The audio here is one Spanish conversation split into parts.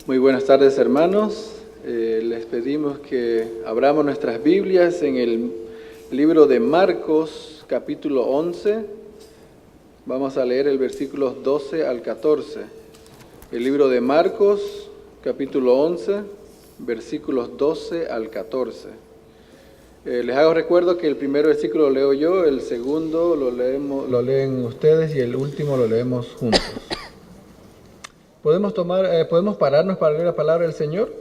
Muy buenas tardes, hermanos. Les pedimos que abramos nuestras Biblias en el libro de Marcos, capítulo 11. Vamos a leer el versículos 12 al 14. El libro de Marcos, capítulo 11, versículos 12 al 14. Les hago recuerdo que el primer versículo lo leo yo, el segundo lo leen ustedes y el último lo leemos juntos. ¿Podemos pararnos para leer la palabra del Señor?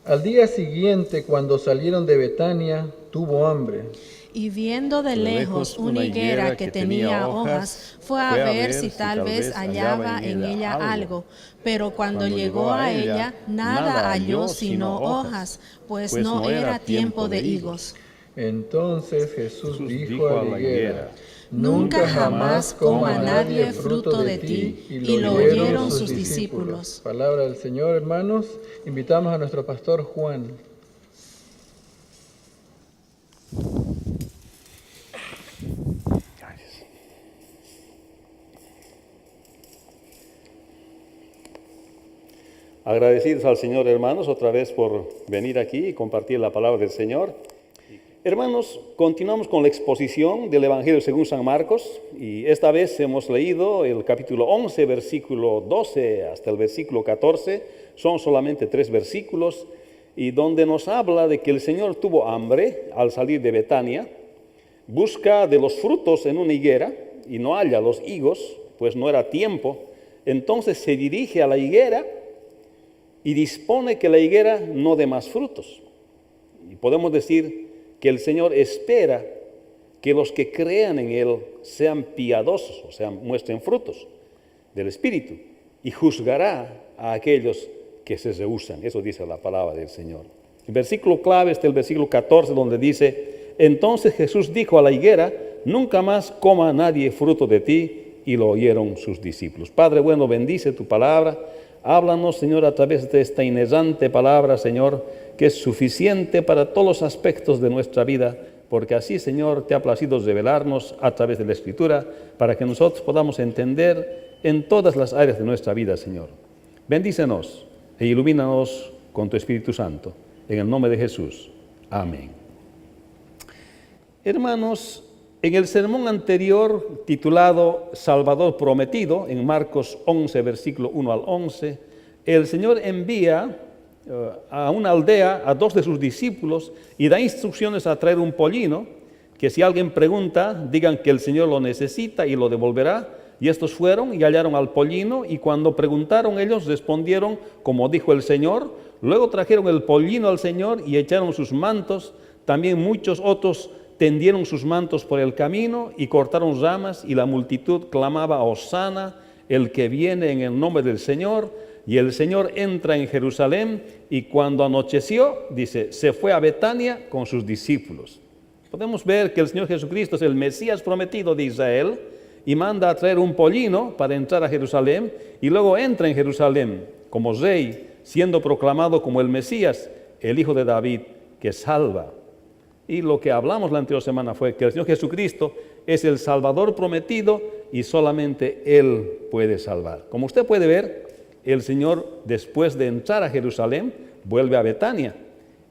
Al día siguiente, cuando salieron de Betania, tuvo hambre. Y viendo de lejos una higuera que tenía hojas, fue a ver si tal vez hallaba en ella algo. Pero cuando llegó a ella, nada halló sino hojas, pues no era tiempo de higos. Entonces Jesús dijo a la higuera: Nunca jamás coma nadie fruto de ti. Y lo oyeron sus discípulos. Palabra del Señor, hermanos. Invitamos a nuestro pastor Juan. Agradecidos al Señor, hermanos, otra vez por venir aquí y compartir la palabra del Señor. Hermanos, continuamos con la exposición del Evangelio según San Marcos y esta vez hemos leído el capítulo 11, versículo 12 hasta el versículo 14. Son solamente 3 versículos y donde nos habla de que el Señor tuvo hambre al salir de Betania, busca de los frutos en una higuera y no halla los higos, pues no era tiempo. Entonces se dirige a la higuera y dispone que la higuera no dé más frutos. Y podemos decir que el Señor espera que los que crean en Él sean piadosos, o sea, muestren frutos del Espíritu, y juzgará a aquellos que se rehusan. Eso dice la palabra del Señor. El versículo clave es el versículo 14, donde dice: entonces Jesús dijo a la higuera: nunca más coma nadie fruto de ti, y lo oyeron sus discípulos. Padre bueno, bendice tu palabra. Háblanos, Señor, a través de esta inerrante palabra, Señor, que es suficiente para todos los aspectos de nuestra vida, porque así, Señor, te ha placido revelarnos a través de la Escritura, para que nosotros podamos entender en todas las áreas de nuestra vida, Señor. Bendícenos e ilumínanos con tu Espíritu Santo, en el nombre de Jesús. Amén. Hermanos, en el sermón anterior, titulado Salvador Prometido, en Marcos 11, versículo 1 al 11, el Señor envía a una aldea a 2 de sus discípulos y da instrucciones a traer un pollino, que si alguien pregunta, digan que el Señor lo necesita y lo devolverá. Y estos fueron y hallaron al pollino, y cuando preguntaron ellos, respondieron como dijo el Señor. Luego trajeron el pollino al Señor y echaron sus mantos. También muchos otros tendieron sus mantos por el camino y cortaron ramas, y la multitud clamaba: Hosana, el que viene en el nombre del Señor. Y el Señor entra en Jerusalén, y cuando anocheció, dice, se fue a Betania con sus discípulos. Podemos ver que el Señor Jesucristo es el Mesías prometido de Israel, y manda a traer un pollino para entrar a Jerusalén, y luego entra en Jerusalén como rey, siendo proclamado como el Mesías, el Hijo de David, que salva. Y lo que hablamos la anterior semana fue que el Señor Jesucristo es el Salvador prometido y solamente Él puede salvar. Como usted puede ver, el Señor, después de entrar a Jerusalén, vuelve a Betania,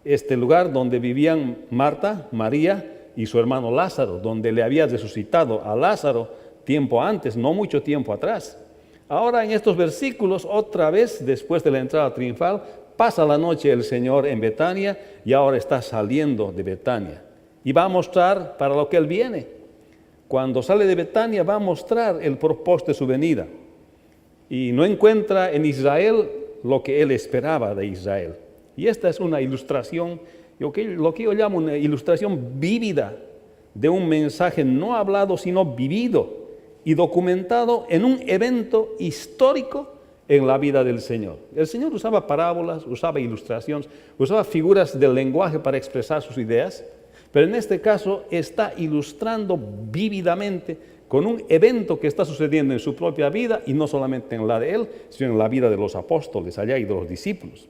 este lugar donde vivían Marta, María y su hermano Lázaro, donde le había resucitado a Lázaro tiempo antes, no mucho tiempo atrás. Ahora en estos versículos, otra vez, después de la entrada triunfal, pasa la noche el Señor en Betania y ahora está saliendo de Betania. Y va a mostrar para lo que Él viene. Cuando sale de Betania va a mostrar el propósito de su venida. Y no encuentra en Israel lo que Él esperaba de Israel. Y esta es una ilustración, lo que yo llamo una ilustración vívida de un mensaje no hablado sino vivido y documentado en un evento histórico en la vida del Señor. El Señor usaba parábolas, usaba ilustraciones, usaba figuras del lenguaje para expresar sus ideas, pero en este caso está ilustrando vívidamente con un evento que está sucediendo en su propia vida, y no solamente en la de Él, sino en la vida de los apóstoles allá y de los discípulos.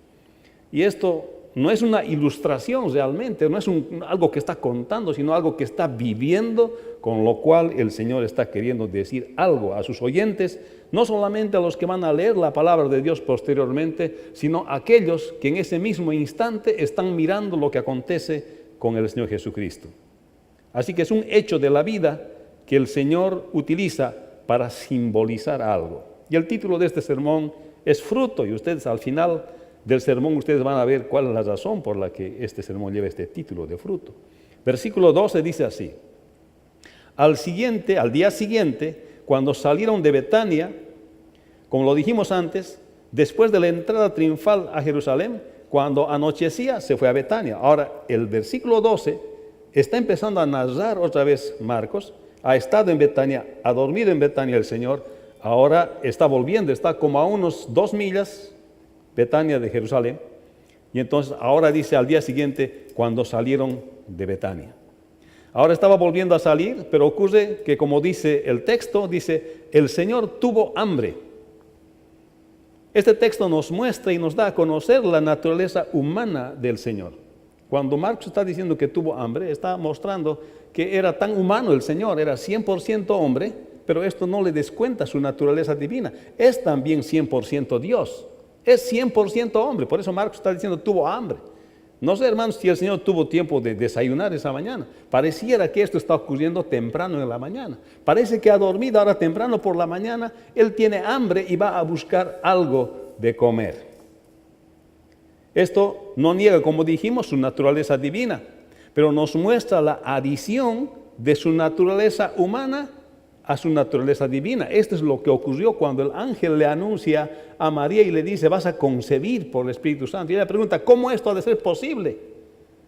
Y esto no es una ilustración realmente, no es algo que está contando, sino algo que está viviendo, con lo cual el Señor está queriendo decir algo a sus oyentes, no solamente a los que van a leer la palabra de Dios posteriormente, sino a aquellos que en ese mismo instante están mirando lo que acontece con el Señor Jesucristo. Así que es un hecho de la vida que el Señor utiliza para simbolizar algo. Y el título de este sermón es Fruto, y ustedes al final del sermón ustedes van a ver cuál es la razón por la que este sermón lleva este título de Fruto. Versículo 12 dice así: al día siguiente, cuando salieron de Betania, como lo dijimos antes, después de la entrada triunfal a Jerusalén, cuando anochecía, se fue a Betania. Ahora, el versículo 12 está empezando a narrar otra vez Marcos. Ha estado en Betania, ha dormido en Betania el Señor, ahora está volviendo, está como a unos 2 millas Betania de Jerusalén, y entonces ahora dice al día siguiente cuando salieron de Betania. Ahora estaba volviendo a salir, pero ocurre que, como dice el texto, dice, el Señor tuvo hambre. Este texto nos muestra y nos da a conocer la naturaleza humana del Señor. Cuando Marcos está diciendo que tuvo hambre, está mostrando que era tan humano el Señor, era 100% hombre, pero esto no le descuenta su naturaleza divina. Es también 100% Dios. Es 100% hombre, por eso Marcos está diciendo tuvo hambre. No sé, hermanos, si el Señor tuvo tiempo de desayunar esa mañana. Pareciera que esto está ocurriendo temprano en la mañana. Parece que ha dormido ahora temprano por la mañana. Él tiene hambre y va a buscar algo de comer. Esto no niega, como dijimos, su naturaleza divina, pero nos muestra la adición de su naturaleza humana a su naturaleza divina. Esto es lo que ocurrió cuando el ángel le anuncia a María y le dice, vas a concebir por el Espíritu Santo. Y ella pregunta, ¿cómo esto ha de ser posible?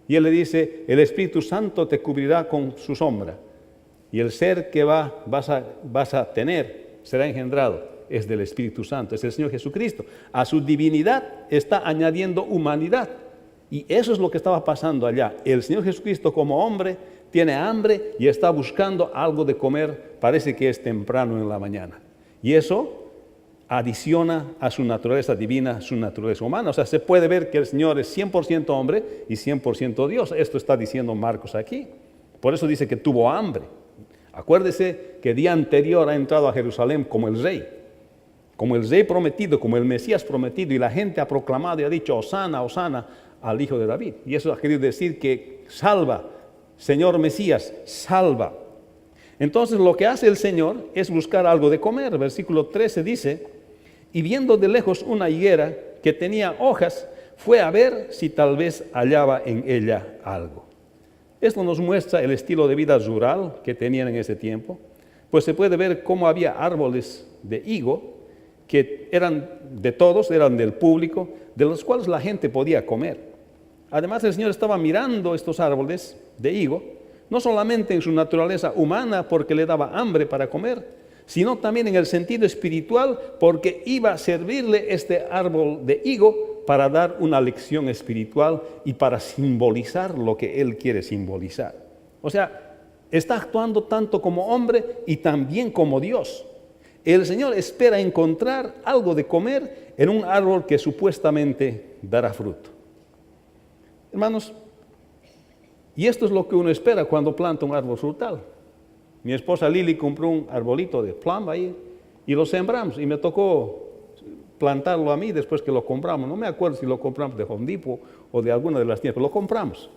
Y él le dice, el Espíritu Santo te cubrirá con su sombra. Y el ser que vas a tener será engendrado, es del Espíritu Santo, es el Señor Jesucristo. A su divinidad está añadiendo humanidad. Y eso es lo que estaba pasando allá. El Señor Jesucristo como hombre tiene hambre y está buscando algo de comer, parece que es temprano en la mañana. Y eso adiciona a su naturaleza divina, su naturaleza humana. O sea, se puede ver que el Señor es 100% hombre y 100% Dios. Esto está diciendo Marcos aquí. Por eso dice que tuvo hambre. Acuérdese que día anterior ha entrado a Jerusalén como el rey prometido, como el Mesías prometido, y la gente ha proclamado y ha dicho, Hosana, Hosana al Hijo de David. Y eso ha querido decir que salva, Señor Mesías, salva. Entonces lo que hace el Señor es buscar algo de comer. Versículo 13 dice, y viendo de lejos una higuera que tenía hojas, fue a ver si tal vez hallaba en ella algo. Esto nos muestra el estilo de vida rural que tenían en ese tiempo, pues se puede ver cómo había árboles de higo que eran de todos, eran del público, de los cuales la gente podía comer. Además, el Señor estaba mirando estos árboles de higo, no solamente en su naturaleza humana porque le daba hambre para comer, sino también en el sentido espiritual porque iba a servirle este árbol de higo para dar una lección espiritual y para simbolizar lo que Él quiere simbolizar. O sea, está actuando tanto como hombre y también como Dios. El Señor espera encontrar algo de comer en un árbol que supuestamente dará fruto. Hermanos, y esto es lo que uno espera cuando planta un árbol frutal. Mi esposa Lili compró un arbolito de plum ahí y lo sembramos y me tocó plantarlo a mí después que lo compramos. No me acuerdo si lo compramos de Home Depot o de alguna de las tiendas, pero lo compramos.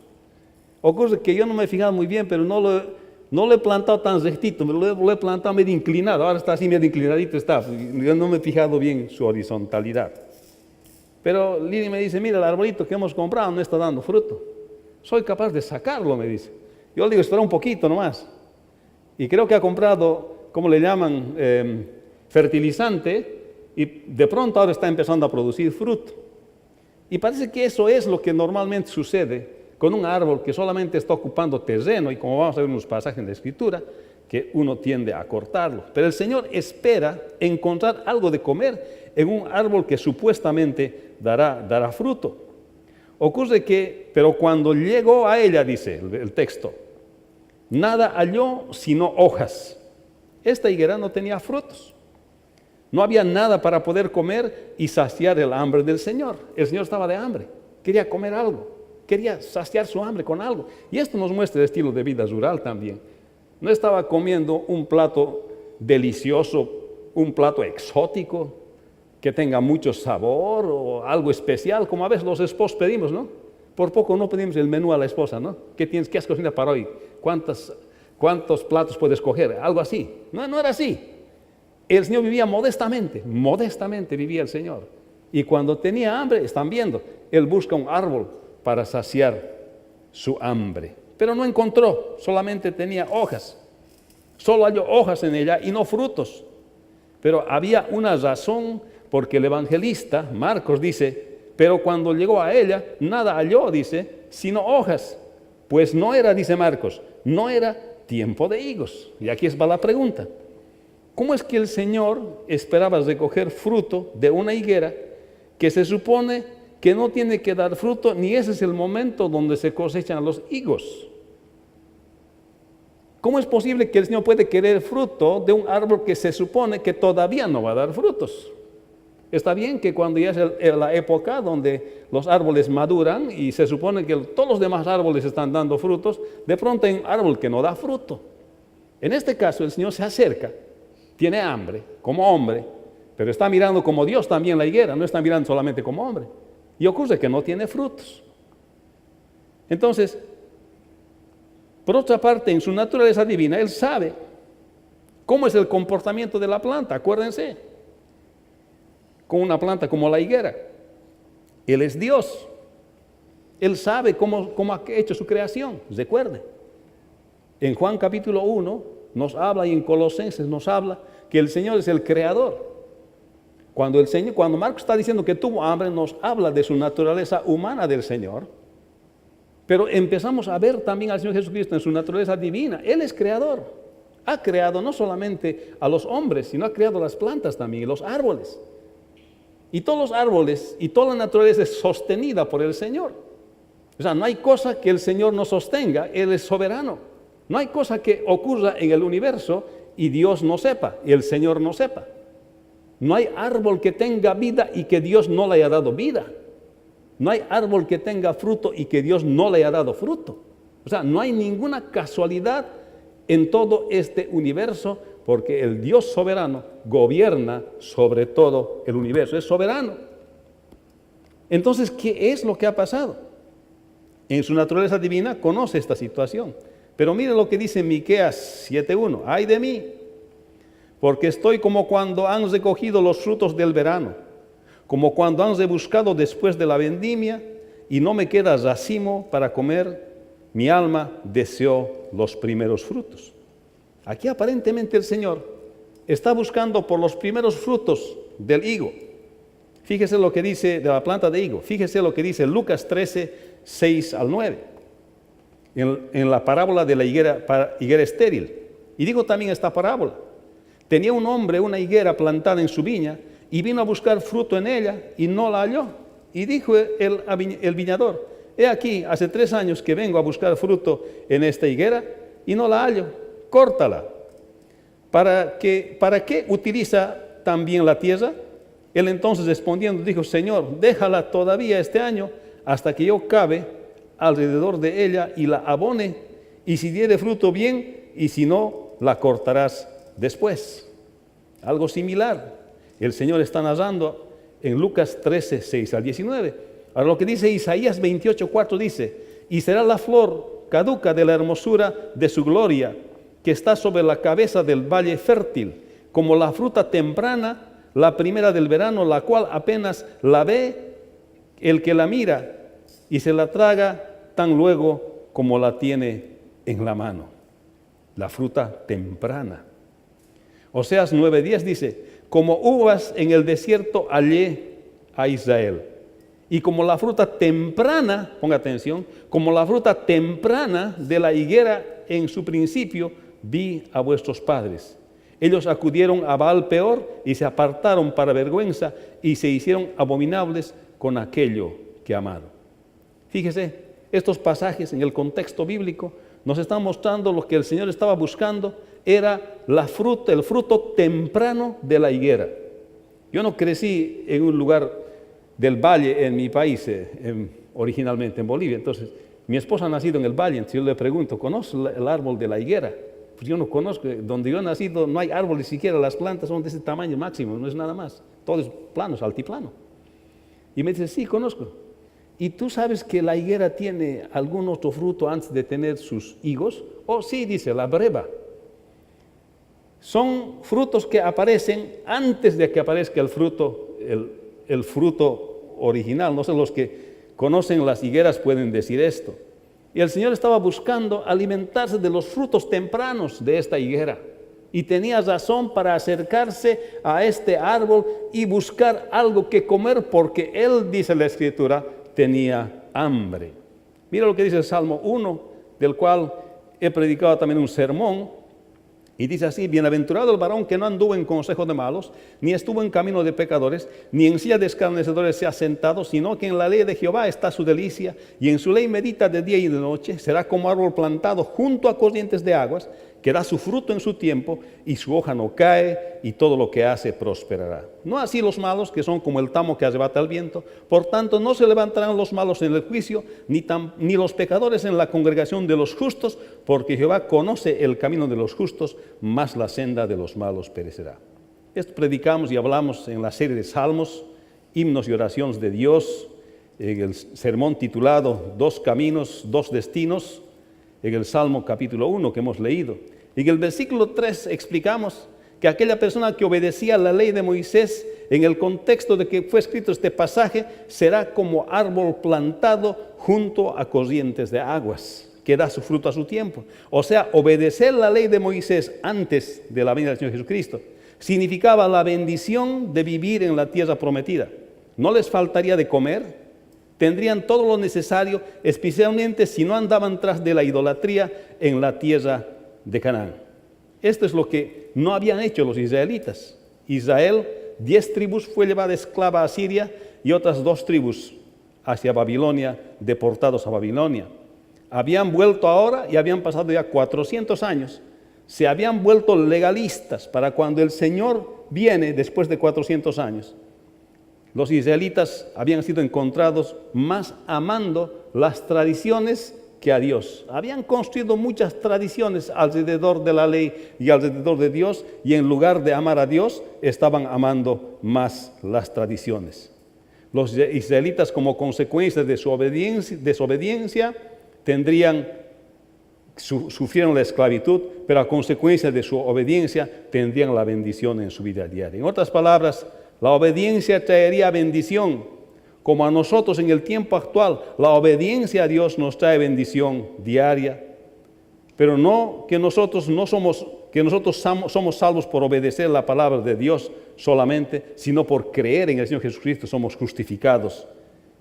Ocurre que yo no me he fijado muy bien, pero no lo he plantado tan rectito, lo he plantado medio inclinado. Ahora está así medio inclinadito, yo no me he fijado bien su horizontalidad. Pero Lili me dice, mira, el arbolito que hemos comprado no está dando fruto. Soy capaz de sacarlo, me dice. Yo le digo, espera un poquito nomás. Y creo que ha comprado, ¿cómo le llaman? Fertilizante, y de pronto ahora está empezando a producir fruto. Y parece que eso es lo que normalmente sucede con un árbol que solamente está ocupando terreno, y como vamos a ver en los pasajes en la Escritura, que uno tiende a cortarlo. Pero el Señor espera encontrar algo de comer en un árbol que supuestamente dará fruto. Ocurre que, pero cuando llegó a ella, dice el texto, nada halló sino hojas. Esta higuera no tenía frutos. No había nada para poder comer y saciar el hambre del Señor. El Señor estaba de hambre. quería comer algo, quería saciar su hambre con algo. Y esto nos muestra el estilo de vida rural también. No estaba comiendo un plato delicioso, un plato exótico, que tenga mucho sabor o algo especial, como a veces los esposos pedimos, ¿no? Por poco no pedimos el menú a la esposa, ¿no? ¿Qué has cocinado para hoy? ¿Cuántos platos puedes coger? Algo así. No era así. El Señor vivía modestamente vivía el Señor. Y cuando tenía hambre, están viendo, Él busca un árbol para saciar su hambre. Pero no encontró, solamente tenía hojas. Solo halló hojas en ella y no frutos. Pero había una razón, porque el evangelista Marcos dice, pero cuando llegó a ella, nada halló, dice, sino hojas. Pues no era, dice Marcos, no era tiempo de higos. Y aquí va la pregunta. ¿Cómo es que el Señor esperaba recoger fruto de una higuera que se supone que no tiene que dar fruto, ni ese es el momento donde se cosechan los higos? ¿Cómo es posible que el Señor puede querer fruto de un árbol que se supone que todavía no va a dar frutos? Está bien que cuando ya es la época donde los árboles maduran y se supone que todos los demás árboles están dando frutos, de pronto hay un árbol que no da fruto. En este caso el Señor se acerca, tiene hambre como hombre, pero está mirando como Dios también la higuera, no está mirando solamente como hombre. Y ocurre que no tiene frutos. Entonces, por otra parte, en su naturaleza divina, Él sabe cómo es el comportamiento de la planta, acuérdense. Con una planta como la higuera. Él es Dios. Él sabe cómo ha hecho su creación. Recuerde. En Juan capítulo 1 nos habla y en Colosenses nos habla que el Señor es el creador. Cuando Marcos está diciendo que tuvo hambre, nos habla de su naturaleza humana del Señor. Pero empezamos a ver también al Señor Jesucristo en su naturaleza divina. Él es creador. Ha creado no solamente a los hombres, sino ha creado las plantas también y los árboles. Y todos los árboles y toda la naturaleza es sostenida por el Señor. O sea, no hay cosa que el Señor no sostenga, Él es soberano. No hay cosa que ocurra en el universo y Dios no sepa, y el Señor no sepa. No hay árbol que tenga vida y que Dios no le haya dado vida. No hay árbol que tenga fruto y que Dios no le haya dado fruto. O sea, no hay ninguna casualidad en todo este universo, porque el Dios soberano gobierna sobre todo el universo, es soberano. Entonces, ¿qué es lo que ha pasado? En su naturaleza divina conoce esta situación. Pero mire lo que dice Miqueas 7:1. ¡Ay de mí! Porque estoy como cuando han recogido los frutos del verano, como cuando han rebuscado después de la vendimia, y no me queda racimo para comer, mi alma deseó los primeros frutos. Aquí aparentemente el Señor está buscando por los primeros frutos del higo. Fíjese lo que dice de la planta de higo. Fíjese lo que dice Lucas 13, 6 al 9. En la parábola de la higuera estéril. Y digo también esta parábola. Tenía un hombre una higuera plantada en su viña y vino a buscar fruto en ella y no la halló. Y dijo el viñador, he aquí, hace 3 años que vengo a buscar fruto en esta higuera y no la hallo. Córtala. ¿Para qué utiliza también la tierra? Él entonces respondiendo dijo, Señor, déjala todavía este año hasta que yo cabe alrededor de ella y la abone, y si diere fruto bien, y si no, la cortarás después. Algo similar. El Señor está narrando en Lucas 13, 6 al 19. Ahora lo que dice Isaías 28, 4 dice, y será la flor caduca de la hermosura de su gloria, que está sobre la cabeza del valle fértil, como la fruta temprana, la primera del verano, la cual apenas la ve el que la mira, y se la traga tan luego como la tiene en la mano. La fruta temprana. Oseas 9:10 dice, como uvas en el desierto hallé a Israel. Y como la fruta temprana, ponga atención, como la fruta temprana de la higuera en su principio, vi a vuestros padres. Ellos acudieron a Baal Peor y se apartaron para vergüenza y se hicieron abominables con aquello que amaron. Fíjese, estos pasajes en el contexto bíblico nos están mostrando lo que el Señor estaba buscando, era el fruto temprano de la higuera. Yo no crecí en un lugar del valle en mi país, originalmente en Bolivia. Entonces, mi esposa ha nacido en el valle, entonces yo le pregunto, ¿conoces el árbol de la higuera? Pues yo no conozco, donde yo he nacido no hay árbol, ni siquiera las plantas son de ese tamaño máximo, no es nada más. Todo es plano, es altiplano. Y me dice, sí, conozco. ¿Y tú sabes que la higuera tiene algún otro fruto antes de tener sus higos? Oh, sí, dice, la breva. Son frutos que aparecen antes de que aparezca el fruto, el fruto original. No sé, los que conocen las higueras pueden decir esto. Y el Señor estaba buscando alimentarse de los frutos tempranos de esta higuera. Y tenía razón para acercarse a este árbol y buscar algo que comer, porque Él, dice la Escritura, tenía hambre. Mira lo que dice el Salmo 1, del cual he predicado también un sermón. Y dice así, bienaventurado el varón que no anduvo en consejo de malos, ni estuvo en camino de pecadores, ni en silla de escarnecedores se ha sentado, sino que en la ley de Jehová está su delicia, y en su ley medita de día y de noche. Será como árbol plantado junto a corrientes de aguas, que da su fruto en su tiempo, y su hoja no cae, y todo lo que hace prosperará. No así los malos, que son como el tamo que arrebata el viento. Por tanto, no se levantarán los malos en el juicio, ni los pecadores en la congregación de los justos, porque Jehová conoce el camino de los justos, mas la senda de los malos perecerá. Esto predicamos y hablamos en la serie de Salmos, himnos y oraciones de Dios, en el sermón titulado Dos caminos, dos destinos, en el Salmo capítulo 1 que hemos leído. Y en el versículo 3 explicamos que aquella persona que obedecía la ley de Moisés, en el contexto de que fue escrito este pasaje, será como árbol plantado junto a corrientes de aguas, que da su fruto a su tiempo. O sea, obedecer la ley de Moisés antes de la venida del Señor Jesucristo significaba la bendición de vivir en la tierra prometida. No les faltaría de comer, tendrían todo lo necesario, especialmente si no andaban tras de la idolatría en la tierra de Canaán. Esto es lo que no habían hecho los israelitas. Israel, 10 tribus fue llevada esclava a Siria y otras 2 tribus hacia Babilonia, deportados a Babilonia. Habían vuelto ahora y habían pasado ya 400 años. Se habían vuelto legalistas para cuando el Señor viene después de 400 años. Los israelitas habían sido encontrados más amando las tradiciones que a Dios. Habían construido muchas tradiciones alrededor de la ley y alrededor de Dios, y en lugar de amar a Dios, estaban amando más las tradiciones. Los israelitas, como consecuencia de su desobediencia, sufrieron la esclavitud, pero a consecuencia de su obediencia tendrían la bendición en su vida diaria. En otras palabras, la obediencia traería bendición, como a nosotros en el tiempo actual, la obediencia a Dios nos trae bendición diaria, pero no que nosotros somos salvos por obedecer la palabra de Dios solamente, sino por creer en el Señor Jesucristo somos justificados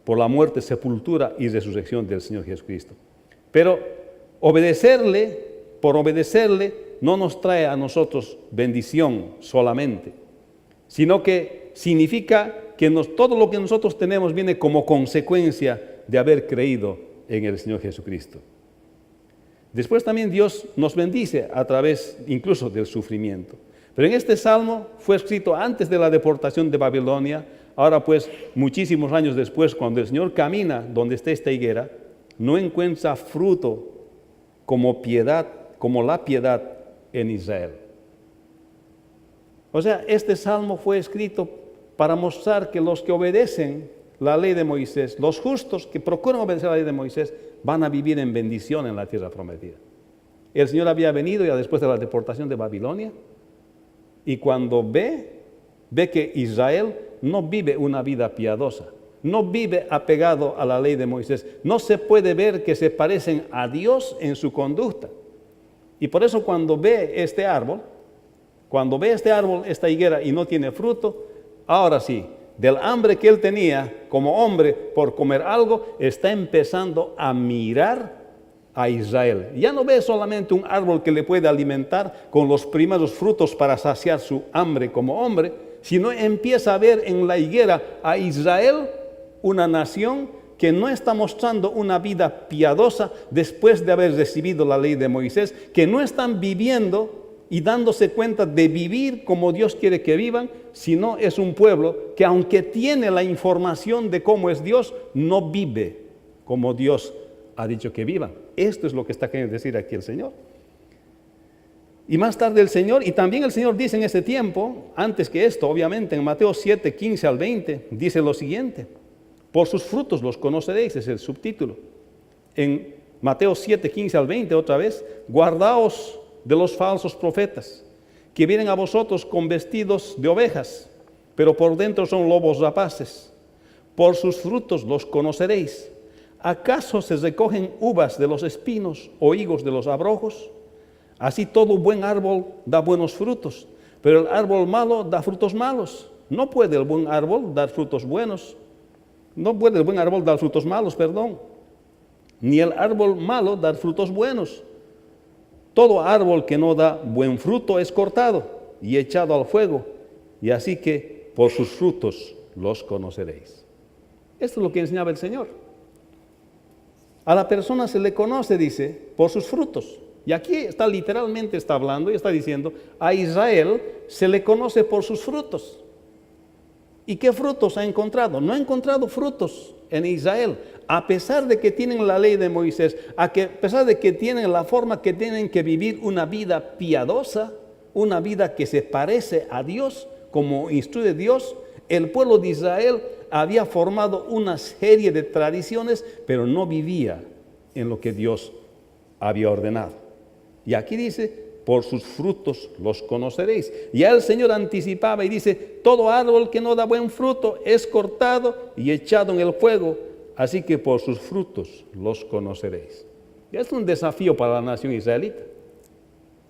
por la muerte, sepultura y resurrección del Señor Jesucristo. Pero por obedecerle, no nos trae a nosotros bendición solamente, sino que significa que todo lo que nosotros tenemos viene como consecuencia de haber creído en el Señor Jesucristo. Después también Dios nos bendice a través incluso del sufrimiento. Pero en este salmo fue escrito antes de la deportación de Babilonia. Ahora pues, muchísimos años después, cuando el Señor camina donde está esta higuera, no encuentra fruto como la piedad en Israel. O sea, este salmo fue escrito para mostrar que los que obedecen la ley de Moisés, los justos que procuran obedecer la ley de Moisés, van a vivir en bendición en la tierra prometida. El Señor había venido ya después de la deportación de Babilonia, y cuando ve que Israel no vive una vida piadosa, no vive apegado a la ley de Moisés, no se puede ver que se parecen a Dios en su conducta. Y por eso cuando ve este árbol, esta higuera, y no tiene fruto, ahora sí, del hambre que él tenía como hombre por comer algo, está empezando a mirar a Israel. Ya no ve solamente un árbol que le puede alimentar con los primeros frutos para saciar su hambre como hombre, sino empieza a ver en la higuera a Israel, una nación que no está mostrando una vida piadosa después de haber recibido la ley de Moisés, que no están viviendo y dándose cuenta de vivir como Dios quiere que vivan, sino es un pueblo que, aunque tiene la información de cómo es Dios, no vive como Dios ha dicho que vivan. Esto es lo que está queriendo decir aquí el Señor. Y más tarde el Señor, y también el Señor dice en ese tiempo, antes que esto, obviamente, en Mateo 7, 15 al 20, dice lo siguiente: por sus frutos los conoceréis, es el subtítulo. En Mateo 7, 15 al 20, otra vez: guardaos de los falsos profetas, que vienen a vosotros con vestidos de ovejas, pero por dentro son lobos rapaces. Por sus frutos los conoceréis. ¿Acaso se recogen uvas de los espinos o higos de los abrojos? Así todo buen árbol da buenos frutos, pero el árbol malo da frutos malos. No puede el buen árbol dar frutos buenos. No puede el buen árbol dar frutos malos, ni el árbol malo dar frutos buenos. Todo árbol que no da buen fruto es cortado y echado al fuego, y así que por sus frutos los conoceréis. Esto es lo que enseñaba el Señor. A la persona se le conoce, dice, por sus frutos. Y aquí literalmente está hablando y está diciendo, a Israel se le conoce por sus frutos. ¿Y qué frutos ha encontrado? No ha encontrado frutos en Israel, a pesar de que tienen la ley de Moisés, a pesar de que tienen la forma que tienen que vivir una vida piadosa, una vida que se parece a Dios, como instruye Dios. El pueblo de Israel había formado una serie de tradiciones, pero no vivía en lo que Dios había ordenado. Y aquí dice, por sus frutos los conoceréis. Ya el Señor anticipaba y dice, todo árbol que no da buen fruto es cortado y echado en el fuego, así que por sus frutos los conoceréis. Y es un desafío para la nación israelita.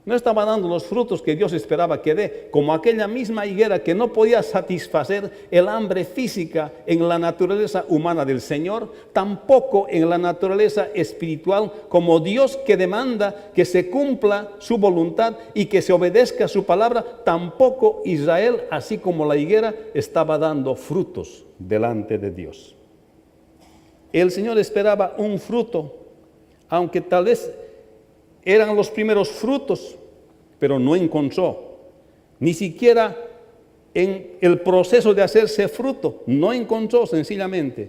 No estaba dando los frutos que Dios esperaba que dé, como aquella misma higuera que no podía satisfacer el hambre física en la naturaleza humana del Señor, tampoco en la naturaleza espiritual, como Dios que demanda que se cumpla su voluntad y que se obedezca su palabra, tampoco Israel, así como la higuera, estaba dando frutos delante de Dios. El Señor esperaba un fruto, aunque tal vez eran los primeros frutos, pero no encontró. Ni siquiera en el proceso de hacerse fruto, no encontró sencillamente.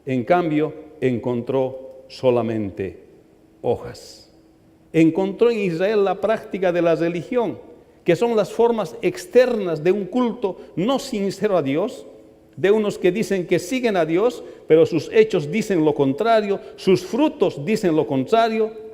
En cambio, encontró solamente hojas. Encontró en Israel la práctica de la religión, que son las formas externas de un culto no sincero a Dios, de unos que dicen que siguen a Dios, pero sus hechos dicen lo contrario, sus frutos dicen lo contrario.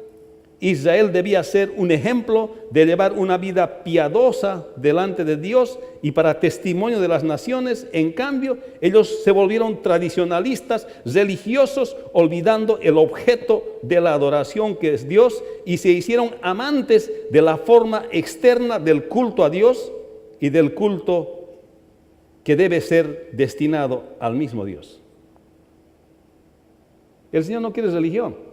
Israel debía ser un ejemplo de llevar una vida piadosa delante de Dios y para testimonio de las naciones. En cambio, ellos se volvieron tradicionalistas, religiosos, olvidando el objeto de la adoración que es Dios, y se hicieron amantes de la forma externa del culto a Dios y del culto que debe ser destinado al mismo Dios. El Señor no quiere religión.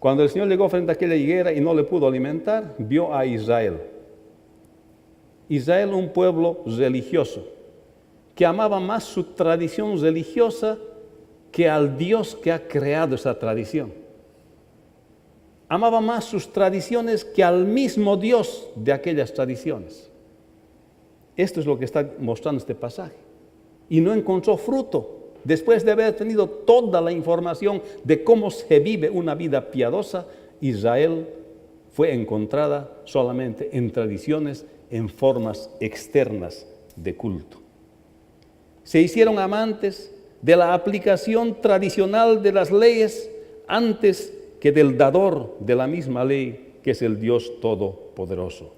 Cuando el Señor llegó frente a aquella higuera y no le pudo alimentar, vio a Israel. Israel, un pueblo religioso, que amaba más su tradición religiosa que al Dios que ha creado esa tradición. Amaba más sus tradiciones que al mismo Dios de aquellas tradiciones. Esto es lo que está mostrando este pasaje. Y no encontró fruto. Después de haber tenido toda la información de cómo se vive una vida piadosa, Israel fue encontrada solamente en tradiciones, en formas externas de culto. Se hicieron amantes de la aplicación tradicional de las leyes antes que del dador de la misma ley, que es el Dios Todopoderoso.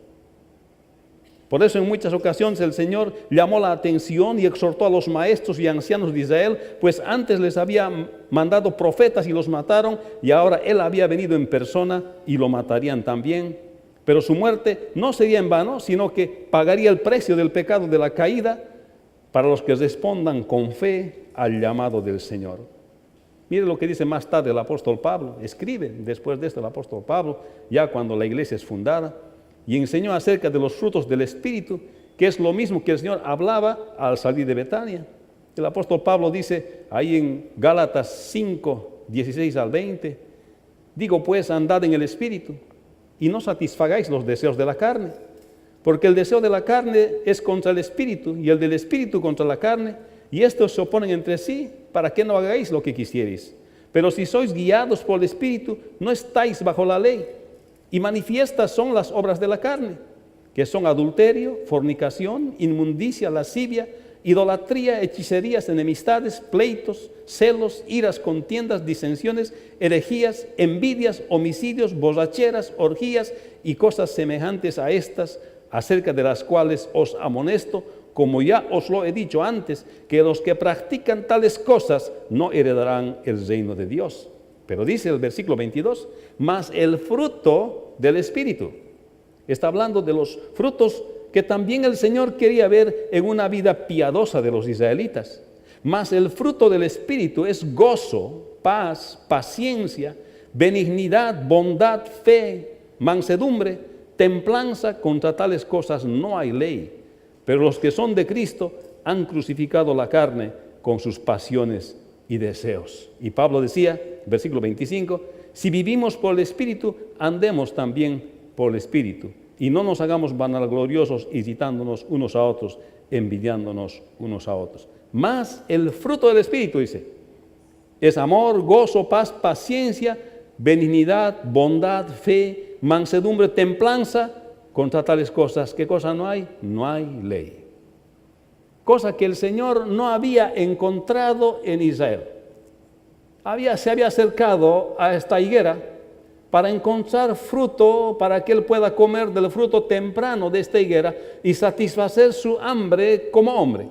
Por eso en muchas ocasiones el Señor llamó la atención y exhortó a los maestros y ancianos de Israel, pues antes les había mandado profetas y los mataron, y ahora Él había venido en persona y lo matarían también. Pero su muerte no sería en vano, sino que pagaría el precio del pecado de la caída para los que respondan con fe al llamado del Señor. Mire lo que dice más tarde el apóstol Pablo. Escribe después de esto el apóstol Pablo, ya cuando la iglesia es fundada, y enseñó acerca de los frutos del Espíritu, que es lo mismo que el Señor hablaba al salir de Betania. El apóstol Pablo dice ahí en Gálatas 5, 16 al 20, digo pues, andad en el Espíritu, y no satisfagáis los deseos de la carne, porque el deseo de la carne es contra el Espíritu, y el del Espíritu contra la carne, y estos se oponen entre sí, para que no hagáis lo que quisierais. Pero si sois guiados por el Espíritu, no estáis bajo la ley. Y manifiestas son las obras de la carne, que son adulterio, fornicación, inmundicia, lascivia, idolatría, hechicerías, enemistades, pleitos, celos, iras, contiendas, disensiones, herejías, envidias, homicidios, borracheras, orgías y cosas semejantes a estas, acerca de las cuales os amonesto, como ya os lo he dicho antes, que los que practican tales cosas no heredarán el reino de Dios. Pero dice el versículo 22, mas el fruto del Espíritu. Está hablando de los frutos que también el Señor quería ver en una vida piadosa de los israelitas. Mas el fruto del Espíritu es gozo, paz, paciencia, benignidad, bondad, fe, mansedumbre, templanza. Contra tales cosas no hay ley. Pero los que son de Cristo han crucificado la carne con sus pasiones y deseos. Y Pablo decía, versículo 25, si vivimos por el Espíritu, andemos también por el Espíritu. Y no nos hagamos vanagloriosos, irritándonos unos a otros, envidiándonos unos a otros. Mas el fruto del Espíritu, dice, es amor, gozo, paz, paciencia, benignidad, bondad, fe, mansedumbre, templanza. Contra tales cosas, ¿qué cosa no hay? No hay ley. Cosa que el Señor no había encontrado en Israel. Se había acercado a esta higuera para encontrar fruto, para que él pueda comer del fruto temprano de esta higuera y satisfacer su hambre como hombre.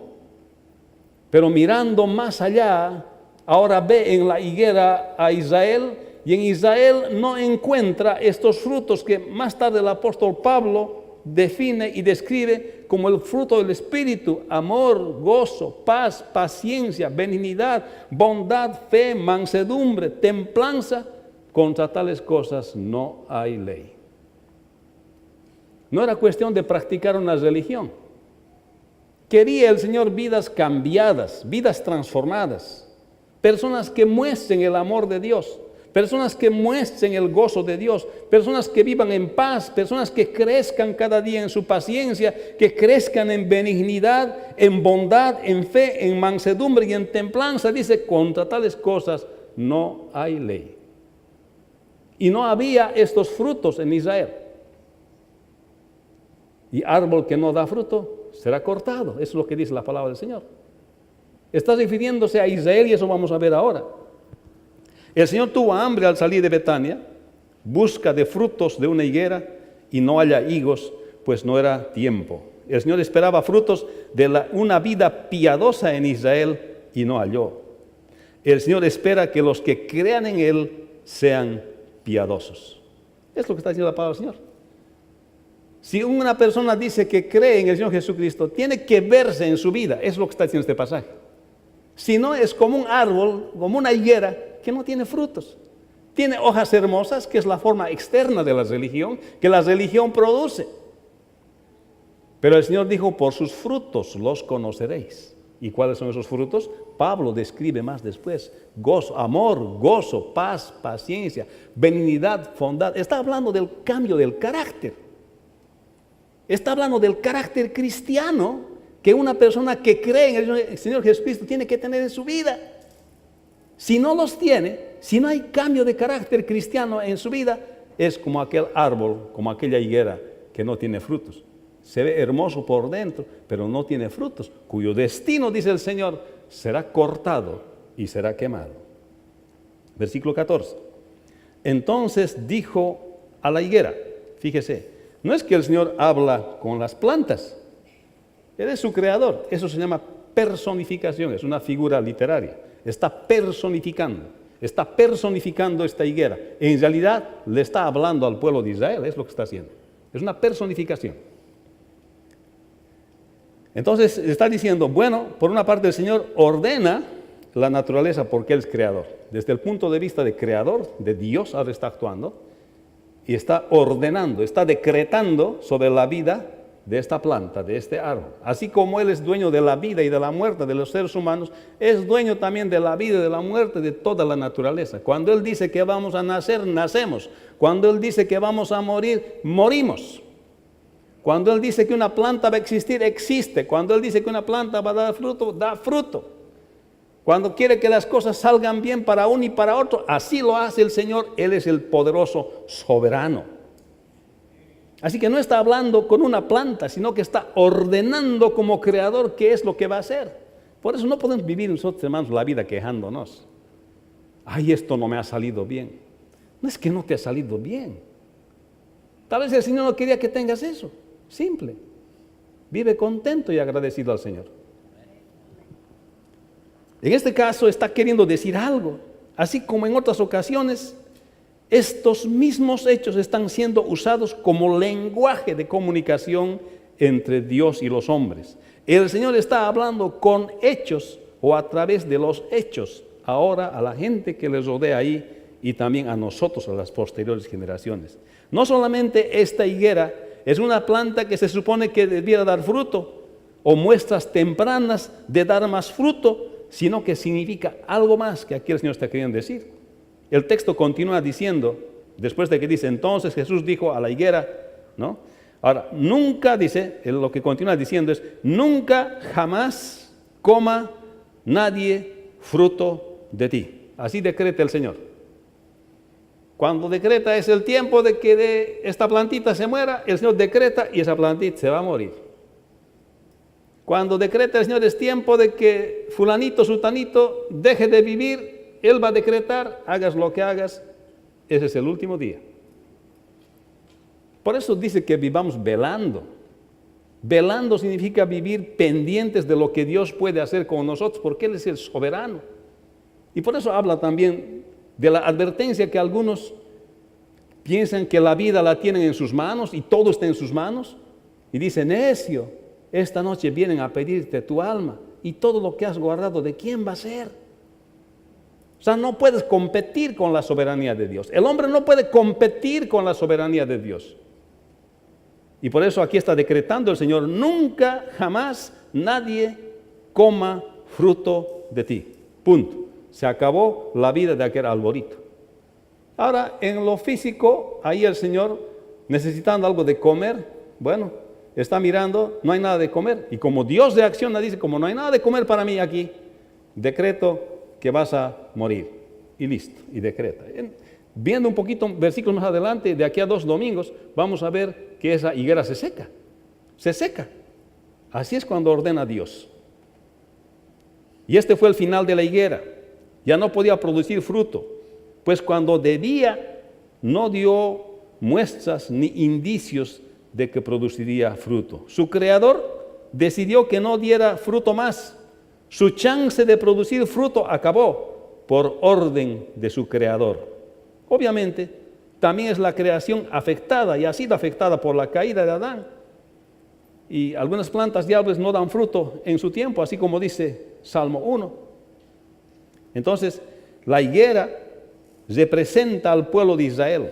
Pero mirando más allá, ahora ve en la higuera a Israel, y en Israel no encuentra estos frutos que más tarde el apóstol Pablo define y describe como el fruto del Espíritu: amor, gozo, paz, paciencia, benignidad, bondad, fe, mansedumbre, templanza. Contra tales cosas no hay ley. No era cuestión de practicar una religión. Quería el Señor vidas cambiadas, vidas transformadas, personas que muestren el amor de Dios, personas que muestren el gozo de Dios, personas que vivan en paz, personas que crezcan cada día en su paciencia, que crezcan en benignidad, en bondad, en fe, en mansedumbre y en templanza. Dice, contra tales cosas no hay ley. Y no había estos frutos en Israel. Y árbol que no da fruto será cortado. Eso es lo que dice la palabra del Señor. Está refiriéndose a Israel, y eso vamos a ver ahora. El Señor tuvo hambre al salir de Betania, busca de frutos de una higuera y no halla higos, pues no era tiempo. El Señor esperaba frutos de una vida piadosa en Israel y no halló. El Señor espera que los que crean en Él sean piadosos. Es lo que está diciendo la palabra del Señor. Si una persona dice que cree en el Señor Jesucristo, tiene que verse en su vida. Es lo que está diciendo este pasaje. Si no, es como un árbol, como una higuera que no tiene frutos. Tiene hojas hermosas, que es la forma externa de la religión, que la religión produce. Pero el Señor dijo, por sus frutos los conoceréis. ¿Y cuáles son esos frutos? Pablo describe más después: gozo, amor, gozo, paz, paciencia, benignidad, bondad. Está hablando del cambio del carácter. Está hablando del carácter cristiano que una persona que cree en el Señor Jesucristo tiene que tener en su vida. Si no los tiene, si no hay cambio de carácter cristiano en su vida, es como aquel árbol, como aquella higuera que no tiene frutos. Se ve hermoso por dentro, pero no tiene frutos, cuyo destino, dice el Señor, será cortado y será quemado. Versículo 14. Entonces dijo a la higuera, fíjese, no es que el Señor habla con las plantas, Él es su creador. Eso se llama personificación, es una figura literaria. Está personificando esta higuera. En realidad le está hablando al pueblo de Israel, es lo que está haciendo. Es una personificación. Entonces está diciendo, bueno, por una parte el Señor ordena la naturaleza porque Él es creador. Desde el punto de vista de creador, de Dios, ahora está actuando y está ordenando, está decretando sobre la vida de esta planta, de este árbol. Así como Él es dueño de la vida y de la muerte de los seres humanos, es dueño también de la vida y de la muerte de toda la naturaleza. Cuando Él dice que vamos a nacer, nacemos. Cuando Él dice que vamos a morir, morimos. Cuando Él dice que una planta va a existir, existe. Cuando Él dice que una planta va a dar fruto, da fruto. Cuando quiere que las cosas salgan bien para uno y para otro, así lo hace el Señor. Él es el poderoso soberano. Así que no está hablando con una planta, sino que está ordenando como creador qué es lo que va a hacer. Por eso no podemos vivir nosotros, hermanos, la vida quejándonos. Ay, esto no me ha salido bien. No es que no te ha salido bien. Tal vez el Señor no quería que tengas eso. Simple. Vive contento y agradecido al Señor. En este caso está queriendo decir algo. Así como en otras ocasiones, estos mismos hechos están siendo usados como lenguaje de comunicación entre Dios y los hombres. El Señor está hablando con hechos o a través de los hechos ahora a la gente que les rodea ahí y también a nosotros, a las posteriores generaciones. No solamente esta higuera es una planta que se supone que debiera dar fruto o muestras tempranas de dar más fruto, sino que significa algo más que aquí el Señor está queriendo decir. El texto continúa diciendo, después de que dice, entonces Jesús dijo a la higuera, ¿no? Ahora, nunca, dice, lo que continúa diciendo es, nunca jamás coma nadie fruto de ti. Así decreta el Señor. Cuando decreta es el tiempo de que esta plantita se muera, el Señor decreta y esa plantita se va a morir. Cuando decreta el Señor es tiempo de que fulanito, sutanito deje de vivir, Él va a decretar, hagas lo que hagas, ese es el último día. Por eso dice que vivamos velando. Velando significa vivir pendientes de lo que Dios puede hacer con nosotros, porque Él es el soberano. Y por eso habla también de la advertencia que algunos piensan que la vida la tienen en sus manos y todo está en sus manos. Y dice, necio, esta noche vienen a pedirte tu alma y todo lo que has guardado, ¿de quién va a ser? O sea, no puedes competir con la soberanía de Dios. El hombre no puede competir con la soberanía de Dios. Y por eso aquí está decretando el Señor, nunca, jamás, nadie coma fruto de ti. Punto. Se acabó la vida de aquel arbolito. Ahora, en lo físico, ahí el Señor, necesitando algo de comer, bueno, está mirando, no hay nada de comer. Y como Dios reacciona, dice, como no hay nada de comer para mí aquí, decreto que vas a morir. Y listo, y decreta. Viendo un poquito, versículos más adelante, de aquí a 2 domingos, vamos a ver que esa higuera se seca. Se seca. Así es cuando ordena Dios. Y este fue el final de la higuera. Ya no podía producir fruto, pues cuando debía, no dio muestras ni indicios de que produciría fruto. Su creador decidió que no diera fruto más. Su chance de producir fruto acabó por orden de su creador. Obviamente, también es la creación afectada y ha sido afectada por la caída de Adán. Y algunas plantas y árboles no dan fruto en su tiempo, así como dice Salmo 1. Entonces, la higuera representa al pueblo de Israel,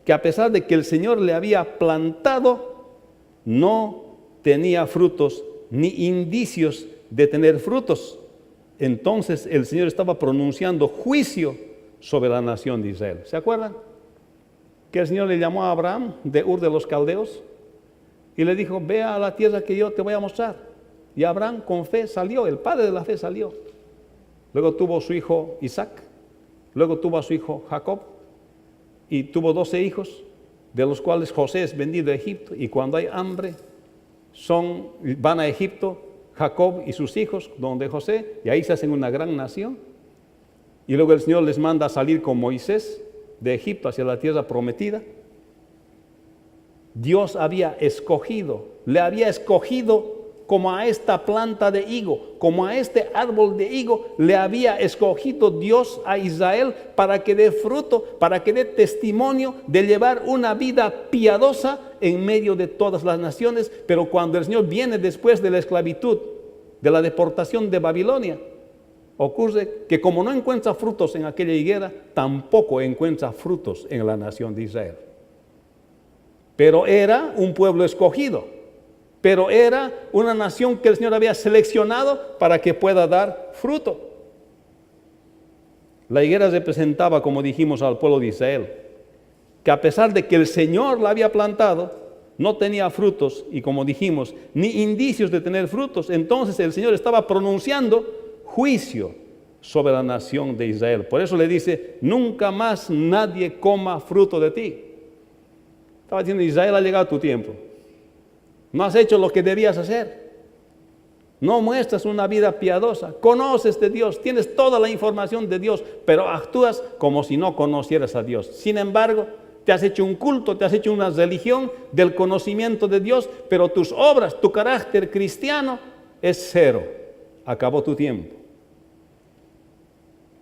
que a pesar de que el Señor le había plantado, no tenía frutos ni indicios de tener frutos. Entonces el Señor estaba pronunciando juicio sobre la nación de Israel. ¿Se acuerdan? Que el Señor le llamó a Abraham de Ur de los Caldeos y le dijo, ve a la tierra que yo te voy a mostrar. Y Abraham con fe salió, el padre de la fe salió. Luego tuvo su hijo Isaac, luego tuvo a su hijo Jacob y tuvo 12 hijos, de los cuales José es vendido a Egipto, y cuando hay hambre van a Egipto Jacob y sus hijos donde José, y ahí se hacen una gran nación. Y luego el Señor les manda a salir con Moisés de Egipto hacia la tierra prometida. Dios había escogido, le había escogido como a esta planta de higo, como a este árbol de higo, le había escogido Dios a Israel para que dé fruto, para que dé testimonio de llevar una vida piadosa en medio de todas las naciones. Pero cuando el Señor viene después de la esclavitud, de la deportación de Babilonia, ocurre que como no encuentra frutos en aquella higuera, tampoco encuentra frutos en la nación de Israel. Pero era un pueblo escogido. Pero era una nación que el Señor había seleccionado para que pueda dar fruto. La higuera representaba, como dijimos, al pueblo de Israel, que a pesar de que el Señor la había plantado, no tenía frutos y, como dijimos, ni indicios de tener frutos. Entonces el Señor estaba pronunciando juicio sobre la nación de Israel. Por eso le dice, nunca más nadie coma fruto de ti. Estaba diciendo, Israel, ha llegado tu tiempo. No has hecho lo que debías hacer. No muestras una vida piadosa. Conoces de Dios, tienes toda la información de Dios, pero actúas como si no conocieras a Dios. Sin embargo, te has hecho un culto, te has hecho una religión del conocimiento de Dios, pero tus obras, tu carácter cristiano es cero. Acabó tu tiempo.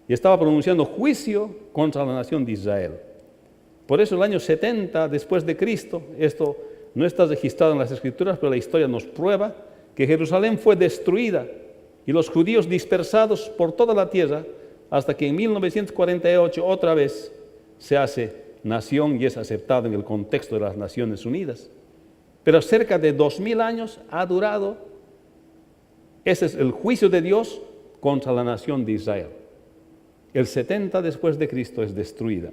Y estaba pronunciando juicio contra la nación de Israel. Por eso el año 70 después de Cristo, esto no está registrado en las Escrituras, pero la historia nos prueba que Jerusalén fue destruida y los judíos dispersados por toda la tierra, hasta que en 1948 otra vez se hace nación y es aceptado en el contexto de las Naciones Unidas. Pero cerca de 2000 años ha durado. Ese es el juicio de Dios contra la nación de Israel. El 70 después de Cristo es destruida.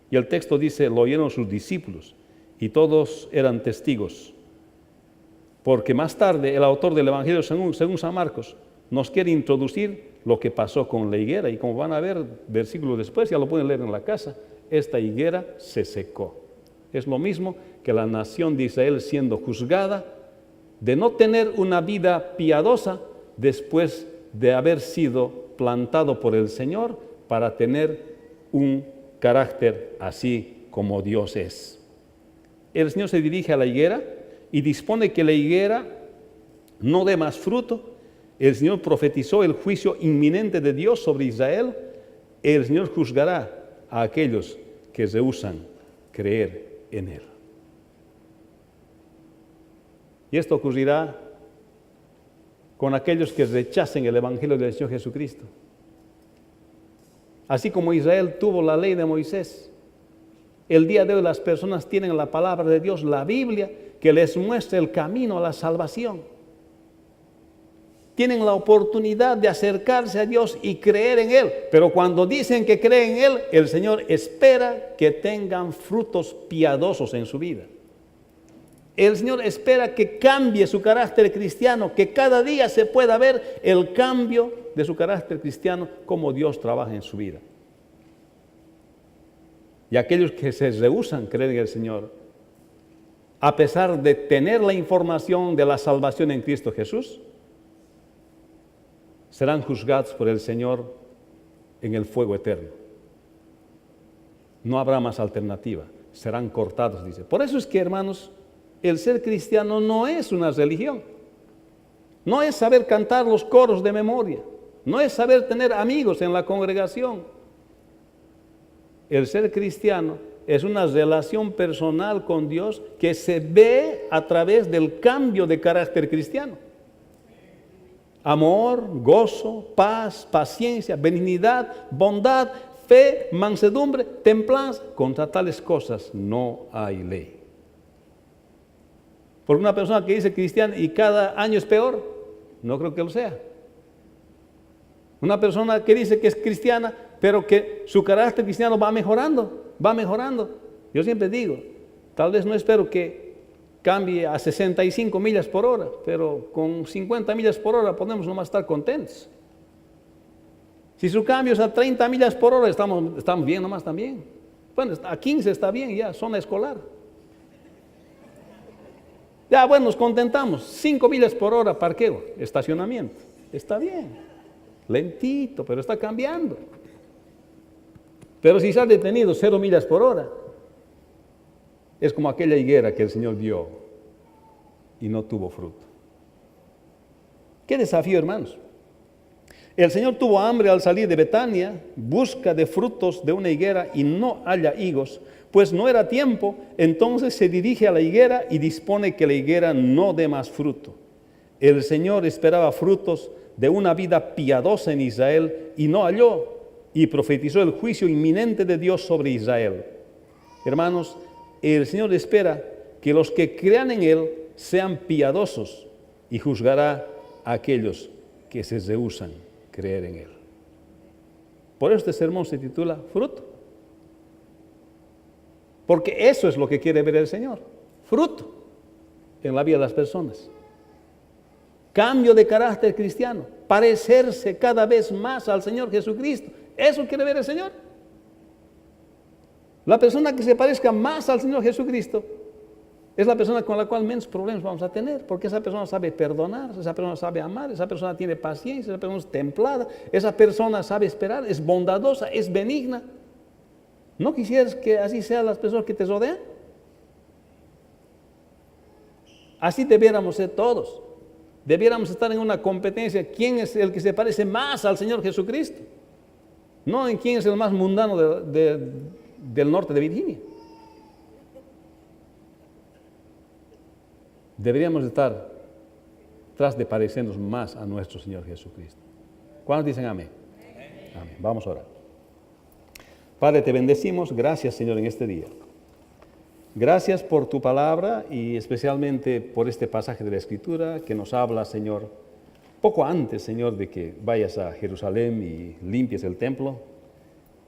Y el texto dice, lo oyeron sus discípulos y todos eran testigos. Porque más tarde el autor del Evangelio según San Marcos nos quiere introducir lo que pasó con la higuera. Y como van a ver versículos después, ya lo pueden leer en la casa, esta higuera se secó. Es lo mismo que la nación de Israel siendo juzgada de no tener una vida piadosa después de haber sido plantado por el Señor para tener un carácter así como Dios es. El Señor se dirige a la higuera y dispone que la higuera no dé más fruto. El Señor profetizó el juicio inminente de Dios sobre Israel. El Señor juzgará a aquellos que rehúsan creer en Él. Y esto ocurrirá con aquellos que rechacen el Evangelio del Señor Jesucristo. Así como Israel tuvo la ley de Moisés, el día de hoy las personas tienen la palabra de Dios, la Biblia, que les muestra el camino a la salvación. Tienen la oportunidad de acercarse a Dios y creer en Él. Pero cuando dicen que creen en Él, el Señor espera que tengan frutos piadosos en su vida. El Señor espera que cambie su carácter cristiano, que cada día se pueda ver el cambio de su carácter cristiano, cómo Dios trabaja en su vida. Y aquellos que se rehúsan creer en el Señor, a pesar de tener la información de la salvación en Cristo Jesús, serán juzgados por el Señor en el fuego eterno. No habrá más alternativa, serán cortados, dice. Por eso es que, hermanos, el ser cristiano no es una religión. No es saber cantar los coros de memoria. No es saber tener amigos en la congregación. El ser cristiano es una relación personal con Dios que se ve a través del cambio de carácter cristiano. Amor, gozo, paz, paciencia, benignidad, bondad, fe, mansedumbre, templanza. Contra tales cosas no hay ley. Porque una persona que dice cristiana y cada año es peor, no creo que lo sea. Una persona que dice que es cristiana, pero que su carácter cristiano va mejorando. Yo siempre digo, tal vez no espero que cambie a 65 millas por hora, pero con 50 millas por hora podemos nomás estar contentos. Si su cambio es a 30 millas por hora, estamos bien nomás también. Bueno, a 15 está bien ya, zona escolar. Ya, bueno, nos contentamos. 5 millas por hora, parqueo, estacionamiento. Está bien. Lentito, pero está cambiando. Pero si está detenido 0 millas por hora, es como aquella higuera que el Señor dio y no tuvo fruto. Qué desafío, hermanos. El Señor tuvo hambre al salir de Betania, busca de frutos de una higuera y no halla higos, pues no era tiempo. Entonces se dirige a la higuera y dispone que la higuera no dé más fruto. El Señor esperaba frutos de una vida piadosa en Israel y no halló, y profetizó el juicio inminente de Dios sobre Israel. Hermanos, el Señor espera que los que crean en Él sean piadosos y juzgará a aquellos que se rehúsan creer en Él. Por eso este sermón se titula Fruto. Porque eso es lo que quiere ver el Señor, fruto en la vida de las personas. Cambio de carácter cristiano. parecerse cada vez más al Señor Jesucristo. ¿Eso quiere ver el Señor? La persona que se parezca más al Señor Jesucristo es la persona con la cual menos problemas vamos a tener, porque esa persona sabe perdonar, esa persona sabe amar, esa persona tiene paciencia, esa persona es templada, esa persona sabe esperar, es bondadosa, es benigna. ¿No quisieras que así sean las personas que te rodean? Así debiéramos ser todos. Debiéramos estar en una competencia. ¿Quién es el que se parece más al Señor Jesucristo? No en quién es el más mundano del norte de Virginia. Deberíamos estar tras de parecernos más a nuestro Señor Jesucristo. ¿Cuántos dicen amén? Amén. Vamos a orar. Padre, te bendecimos. Gracias, Señor, en este día. Gracias por tu palabra y especialmente por este pasaje de la Escritura que nos habla, Señor, poco antes, Señor, de que vayas a Jerusalén y limpies el templo,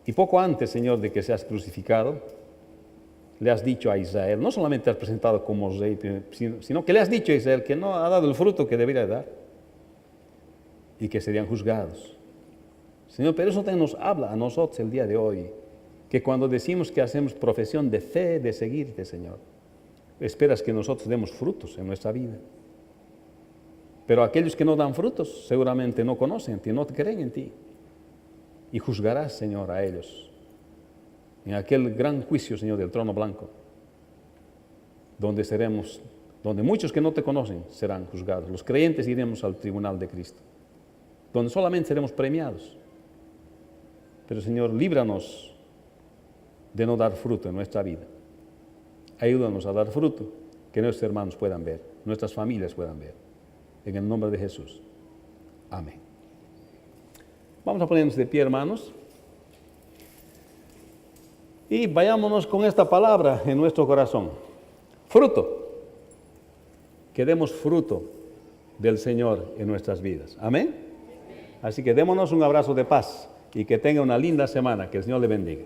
y poco antes, Señor, de que seas crucificado, le has dicho a Israel, no solamente te has presentado como rey, sino que le has dicho a Israel que no ha dado el fruto que debería dar y que serían juzgados. Señor, pero eso también nos habla a nosotros el día de hoy, que cuando decimos que hacemos profesión de fe, de seguirte, Señor, esperas que nosotros demos frutos en nuestra vida. Pero aquellos que no dan frutos seguramente no conocen a ti, no creen en ti. Y juzgarás, Señor, a ellos en aquel gran juicio, Señor, del trono blanco, donde muchos que no te conocen serán juzgados. Los creyentes iremos al tribunal de Cristo, donde solamente seremos premiados. Pero, Señor, líbranos de no dar fruto en nuestra vida. Ayúdanos a dar fruto que nuestros hermanos puedan ver, nuestras familias puedan ver. En el nombre de Jesús. Amén. Vamos a ponernos de pie, hermanos. Y vayámonos con esta palabra en nuestro corazón. Fruto. Que demos fruto del Señor en nuestras vidas. Amén. Así que démonos un abrazo de paz y que tenga una linda semana. Que el Señor le bendiga.